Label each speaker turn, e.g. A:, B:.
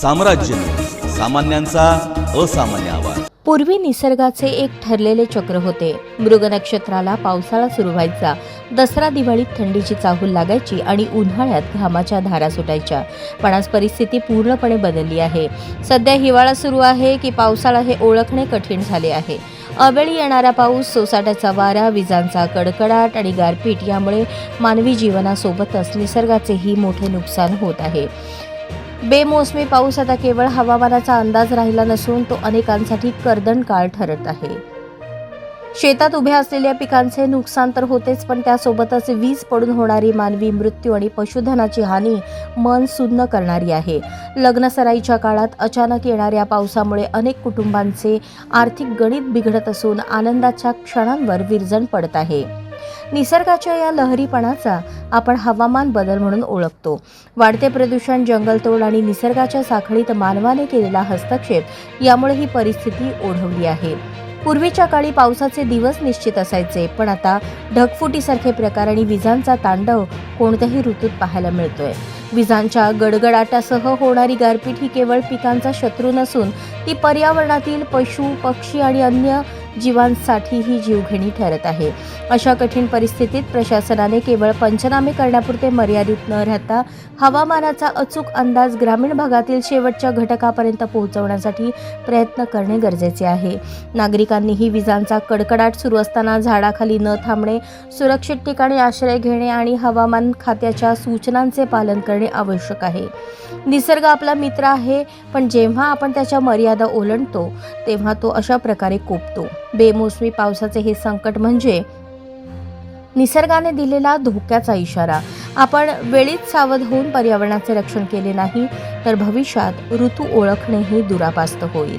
A: साम्राज्य, सामान्यांचा असामान्य आवाज।
B: पूर्वी निसर्गाचे एक ठरलेले चक्र होते। मृग नक्षत्राला पावसाळा सुरू व्हायचा, दसरा दिवाळीत थंडीची चाहूल लागायची आणि उन्हाळ्यात घामाच्या धारा सुटायच्या। पण आज परिस्थिती पूर्णपणे बदलली आहे। सध्या हिवाळा सुरू आहे की पावसाळा हे ओळखणे कठीण झाले आहे। अवेळी येणारा पाऊस, सोसाट्याचा वारा, विजांचा कडकडाट आणि गारपीट यामुळे मानवी जीवनासोबतच निसर्गाचेही मोठे नुकसान होत आहे। बेमोसमी पाऊस आता केवळ हवामानाचा अंदाज राहिला नसून तो अनेकांसाठी कर्दनकाळ ठरत आहे। शेतात उभ्या असलेल्या पिकांचे नुकसान तर होतेच, पण त्यासोबतच वीज पडून होणारी मानवी मृत्यू आणि पशुधनाची हानी मन सुन्न करणारी आहे। लग्नसराईच्या काळात अचानक येणाऱ्या पावसामुळे अनेक कुटुंबांचे आर्थिक गणित बिघडत असून आनंदाच्या क्षणांवर विरजण पडत आहे। निसर्गाच्या या लहरीपणाचा आपण हवामान बदल म्हणून ओळखतो। वाढते प्रदूषण, जंगलतोड आणि निसर्गाच्या साखळीत मानवाने केलेला हस्तक्षेप यामुळे ही परिस्थिती ओढवली आहे। पूर्वीच्या काळी पावसाचे दिवस निश्चित असायचे, पण आता ढगफुटीसारखे प्रकार आणि विजांचा तांडव कोणत्याही ऋतूत पाहायला मिळतोय। विजांच्या गडगडाटासह होणारी गारपीट ही केवळ पिकांचा शत्रू नसून ती पर्यावरणातील पशु, पक्षी आणि अन्य जीवांसाठीही जीवघेणी ठरत आहे। अशा कठीण परिस्थितीत प्रशासनाने केवळ पंचनामे करण्यापुरते मर्यादित न राहता हवामानाचा अचूक अंदाज ग्रामीण भागातील शेवटच्या घटकापर्यंत पोहोचवण्यासाठी प्रयत्न करणे गरजेचे आहे। नागरिकांनीही विजांचा कडकडाट सुरू असताना झाडाखाली न थांबणे, सुरक्षित ठिकाणी आश्रय घेणे आणि हवामान खात्याच्या सूचनांचे पालन करणे आवश्यक आहे। निसर्ग आपला मित्र आहे, पण जेव्हा आपण त्याच्या मर्यादा ओलांडतो तेव्हा तो अशा प्रकारे कोपतो। बेमोसमी पावसाचे हे संकट म्हणजे निसर्गाने दिलेला धोक्याचा इशारा। आपण वेळीच सावध होऊन पर्यावरणाचे रक्षण केले नाही तर भविष्यात ऋतू ओळखणेही दुरापास्त होईल।